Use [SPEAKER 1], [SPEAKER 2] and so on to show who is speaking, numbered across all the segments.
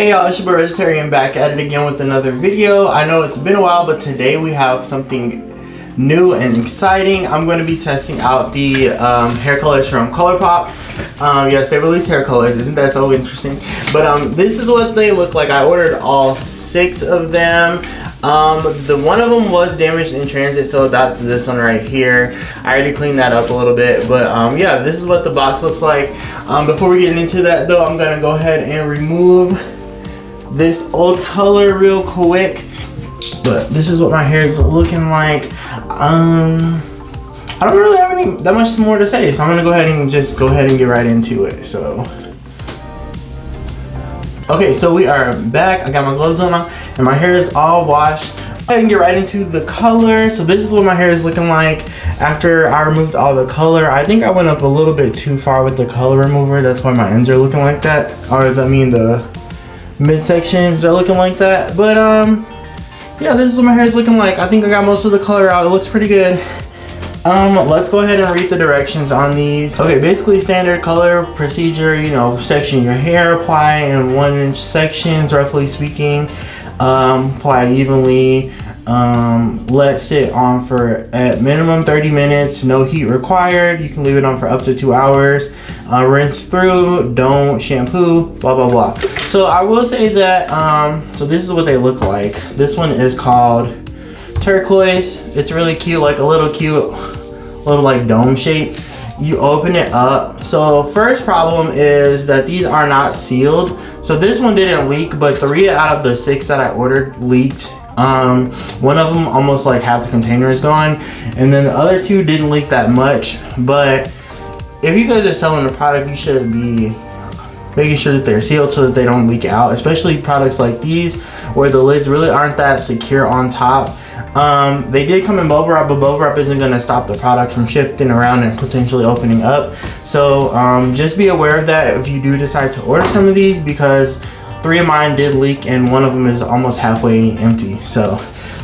[SPEAKER 1] Hey y'all, it's your boy Vegetarian back at it again with another video. I know it's been a while, but today we have something new and exciting. I'm going to be testing out the hair colors from Colourpop. Yes, they released hair colors. Isn't that so interesting? But this is what they look like. I ordered all 6 of them. The one of them was damaged in transit, so that's this one right here. I already cleaned that up a little bit, but yeah, this is what the box looks like. Before we get into that though, I'm gonna go ahead and remove this old color real quick. But this is what my hair is looking like. I don't really have that much more to say, so I'm gonna go ahead and get right into it. So okay, so we are back. I got my gloves on and my hair is all washed. Go ahead and get right into the color. So this is what my hair is looking like after I removed all the color. I think I went up a little bit too far with the color remover. That's why my ends are looking like that. Or I mean the midsections are looking like that. But yeah, this is what my hair is looking like. I think I got most of the color out. It looks pretty good. Let's go ahead and read the directions on these. Okay, basically standard color procedure, you know, section your hair, apply in 1-inch sections, roughly speaking. Apply evenly. Let sit on for at minimum 30 minutes, no heat required. You can leave it on for up to 2 hours. Rinse through, don't shampoo, blah blah blah. So I will say that so this is what they look like. This one is called Turquoise. It's really cute, like a little like dome shape. You open it up. So first problem is that these are not sealed. So this one didn't leak, but 3 out of the 6 that I ordered leaked. One of them almost like half the container is gone, and then the other 2 didn't leak that much. But if you guys are selling a product, you should be making sure that they're sealed so that they don't leak out, especially products like these where the lids really aren't that secure on top. They did come in bubble wrap, but bubble wrap isn't going to stop the product from shifting around and potentially opening up. So just be aware of that if you do decide to order some of these, because 3 of mine did leak and 1 of them is almost halfway empty. So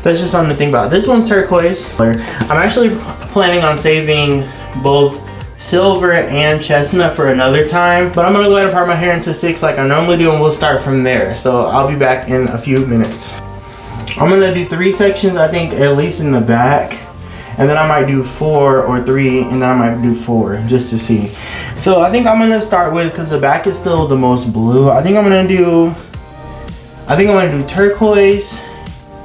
[SPEAKER 1] that's just something to think about. This one's turquoise. I'm actually planning on saving both silver and chestnut for another time, but I'm gonna go ahead and part my hair into 6 like I normally do, and we'll start from there. So I'll be back in a few minutes. I'm gonna do 3 sections, I think, at least in the back, and then I might do 4 or 3, and then I might do 4 just to see. So I think I'm gonna start with, because the back is still the most blue, I think I'm gonna do turquoise,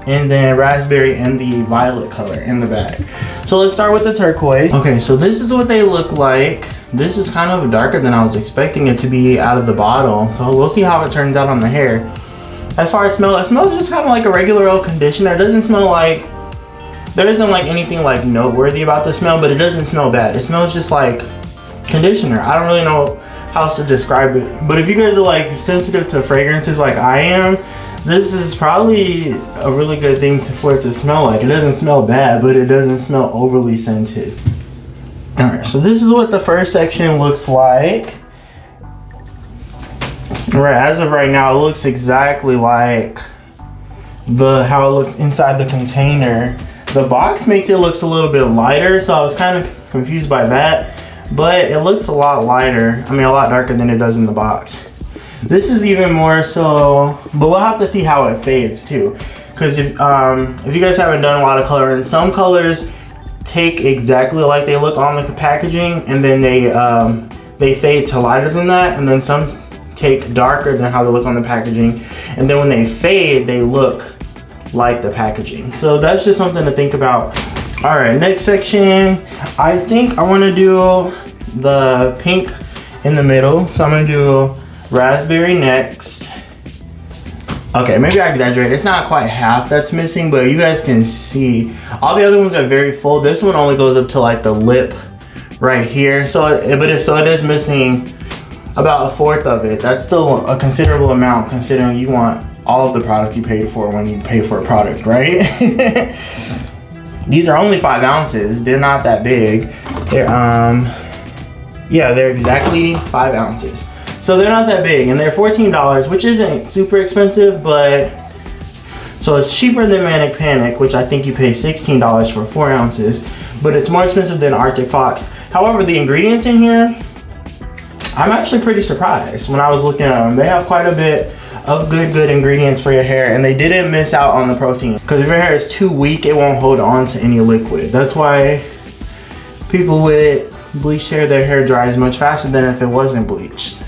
[SPEAKER 1] and then raspberry and the violet color in the back. So let's start with the turquoise. Okay, so this is what they look like. This is kind of darker than I was expecting it to be out of the bottle. So we'll see how it turns out on the hair. As far as smell, it smells just kind of like a regular old conditioner. It doesn't smell like, there isn't like anything like noteworthy about the smell, but it doesn't smell bad. It smells just like conditioner. I don't really know how else to describe it. But if you guys are like sensitive to fragrances like I am, this is probably a really good thing for it to smell like. It doesn't smell bad, but it doesn't smell overly scented. Alright, so this is what the first section looks like. Right, as of right now, it looks exactly like how it looks inside the container. The box makes it looks a little bit lighter, so I was kind of confused by that. But it looks a lot lighter, a lot darker than it does in the box. This is even more so, but we'll have to see how it fades too. Because if you guys haven't done a lot of coloring, some colors take exactly like they look on the packaging, and then they fade to lighter than that, and then some take darker than how they look on the packaging, and then when they fade, they look like the packaging. So that's just something to think about. All right, next section. I think I want to do the pink in the middle, so I'm gonna do raspberry next. Okay, maybe I exaggerate. It's not quite half that's missing, but you guys can see all the other ones are very full. This one only goes up to like the lip right here. So it is missing about 1/4 of it. That's still a considerable amount considering you want all of the product you paid for when you pay for a product, right? These are only 5 ounces. They're not that big. They're exactly 5 ounces. So they're not that big, and they're $14, which isn't super expensive, but so it's cheaper than Manic Panic, which I think you pay $16 for 4 ounces, but it's more expensive than Arctic Fox. However, the ingredients in here, I'm actually pretty surprised when I was looking at them. They have quite a bit of good ingredients for your hair, and they didn't miss out on the protein. Because if your hair is too weak, it won't hold on to any liquid. That's why people with bleached hair, their hair dries much faster than if it wasn't bleached,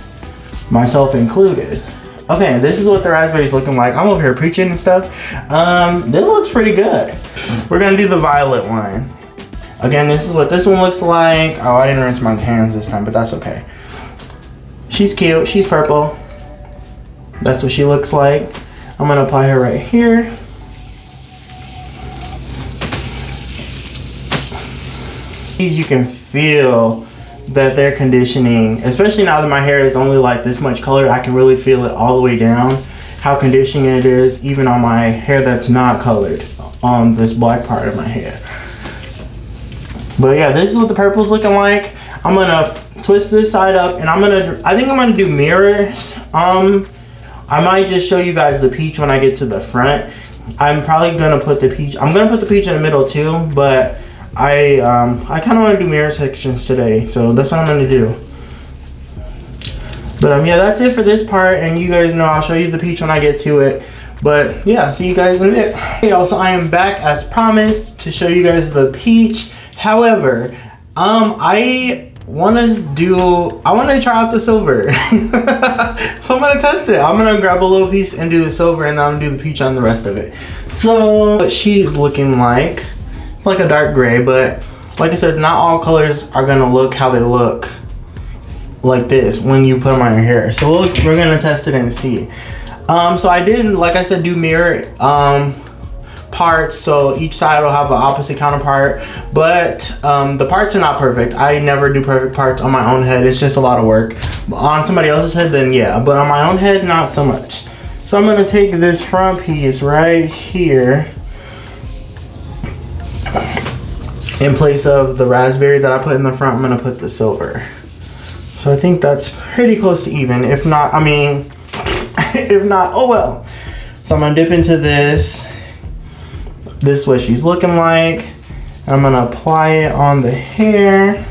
[SPEAKER 1] myself included. Okay, this is what the raspberry's looking like. I'm over here preaching and stuff. This looks pretty good. We're gonna do the violet one. Again, this is what this one looks like. Oh, I didn't rinse my hands this time, but that's okay. She's cute, she's purple. That's what she looks like. I'm gonna apply her right here. You can feel that they're conditioning, especially now that my hair is only like this much color. I can really feel it all the way down, how conditioning it is, even on my hair that's not colored, on this black part of my hair. But yeah, this is what the purple's looking like. I'm gonna twist this side up, and I think I'm gonna do mirrors. I might just show you guys the peach when I get to the front. I'm probably gonna put the peach, I'm gonna put the peach in the middle too, but I kind of want to do mirror sections today, so that's what I'm gonna do. But yeah, that's it for this part, and you guys know I'll show you the peach when I get to it. But yeah, see you guys in a bit. Okay, also I am back as promised to show you guys the peach. However, I want to try out the silver. So I'm gonna test it. I'm gonna grab a little piece and do the silver, and then I'm gonna do the peach on the rest of it. So what she's looking like a dark gray, but like I said, not all colors are gonna look how they look like this when you put them on your hair. So we're gonna test it and see. So I did, like I said, do mirror parts, so each side will have an opposite counterpart, but the parts are not perfect. I never do perfect parts on my own head. It's just a lot of work. On somebody else's head, then yeah, but on my own head, not so much. So I'm gonna take this front piece right here in place of the raspberry that I put in the front. I'm gonna put the silver. So I think that's pretty close to even. If not, I mean, if not, oh well. So I'm gonna dip into this. This is what she's looking like. I'm gonna apply it on the hair.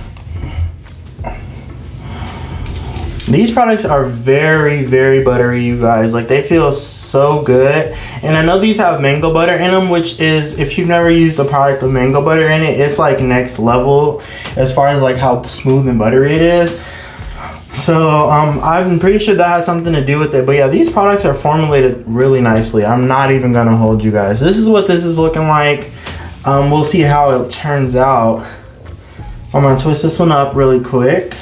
[SPEAKER 1] These products are very, very buttery, you guys. Like, they feel so good. And I know these have mango butter in them, which is, if you've never used a product with mango butter in it, it's like next level as far as like how smooth and buttery it is. So I'm pretty sure that has something to do with it. But yeah, these products are formulated really nicely. I'm not even gonna hold you guys. This is what this is looking like. We'll see how it turns out. I'm gonna twist this one up really quick.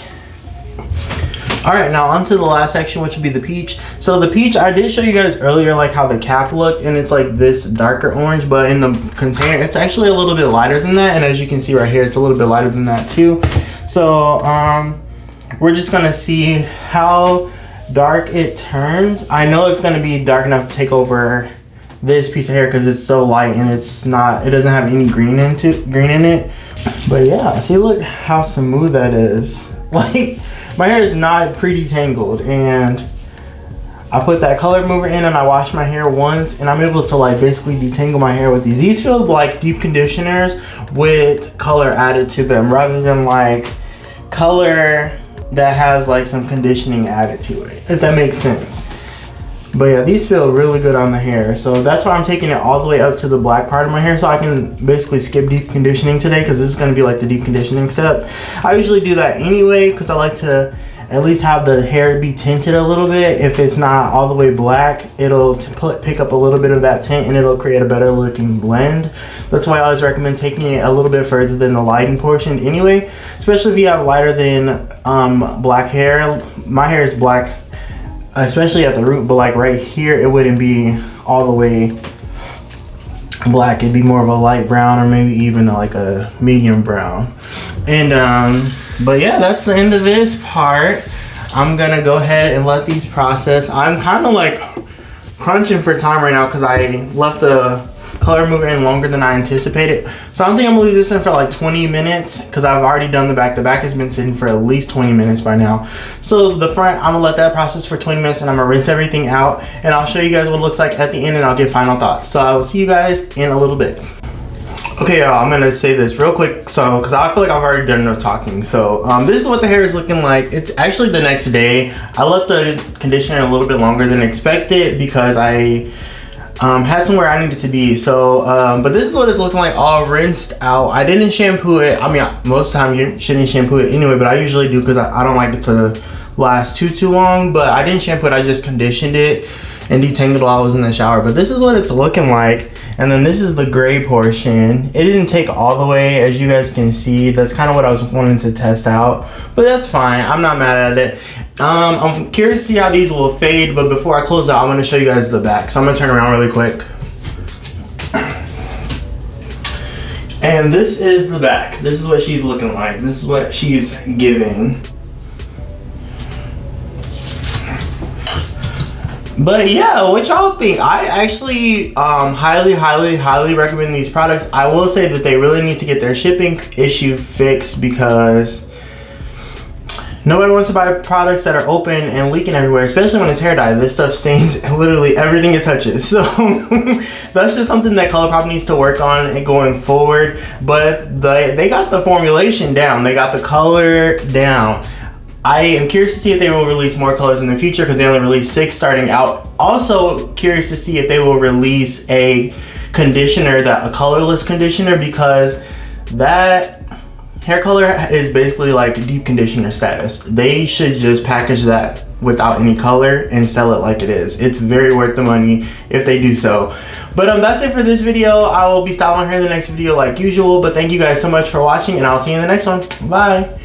[SPEAKER 1] All right, now onto the last section, which would be the peach. So the peach, I did show you guys earlier like how the cap looked, and it's like this darker orange, but in the container it's actually a little bit lighter than that, and as you can see right here, it's a little bit lighter than that too. So we're just gonna see how dark it turns. I know it's gonna be dark enough to take over this piece of hair because it's so light and it doesn't have any green in it. But yeah, see, look how smooth that is. Like, my hair is not pre-detangled, and I put that color mover in and I washed my hair once, and I'm able to like basically detangle my hair with these. These feel like deep conditioners with color added to them rather than like color that has like some conditioning added to it, if that makes sense. But yeah, these feel really good on the hair. So that's why I'm taking it all the way up to the black part of my hair, so I can basically skip deep conditioning today, because this is going to be like the deep conditioning step. I usually do that anyway because I like to at least have the hair be tinted a little bit. If it's not all the way black, it'll pick up a little bit of that tint and it'll create a better looking blend. That's why I always recommend taking it a little bit further than the lighten portion anyway, especially if you have lighter than black hair. My hair is black, especially at the root, but like right here it wouldn't be all the way black. It'd be more of a light brown, or maybe even like a medium brown. And but yeah, that's the end of this part. I'm gonna go ahead and let these process. I'm kind of like crunching for time right now because I left the color mover in longer than I anticipated. So I don't think I'm gonna leave this in for like 20 minutes because I've already done the back. The back has been sitting for at least 20 minutes by now. So the front, I'm gonna let that process for 20 minutes and I'm gonna rinse everything out, and I'll show you guys what it looks like at the end, and I'll give final thoughts. So I will see you guys in a little bit. Okay, y'all, I'm gonna say this real quick, so because I feel like I've already done enough talking. So this is what the hair is looking like. It's actually the next day. I left the conditioner a little bit longer than expected because I had somewhere I needed to be. So but this is what it's looking like, all rinsed out. I didn't shampoo it. I mean, most of the time you shouldn't shampoo it anyway, but I usually do because I don't like it to last too long. But I didn't shampoo it. I just conditioned it and detangled while I was in the shower. But this is what it's looking like. And then this is the gray portion. It didn't take all the way, as you guys can see. That's kind of what I was wanting to test out, but that's fine. I'm not mad at it. I'm curious to see how these will fade, but before I close out, I'm gonna show you guys the back. So I'm gonna turn around really quick. And this is the back. This is what she's looking like. This is what she's giving. But yeah, what y'all think? I actually highly recommend these products. I will say that they really need to get their shipping issue fixed because nobody wants to buy products that are open and leaking everywhere, especially when it's hair dye. This stuff stains literally everything it touches. So that's just something that Colourpop needs to work on going forward. But they got the formulation down. They got the color down. I am curious to see if they will release more colors in the future because they only released 6 starting out. Also curious to see if they will release a conditioner, a colorless conditioner, because that hair color is basically like deep conditioner status. They should just package that without any color and sell it like it is. It's very worth the money if they do so. But that's it for this video. I will be styling my hair in the next video like usual. But thank you guys so much for watching, and I'll see you in the next one. Bye.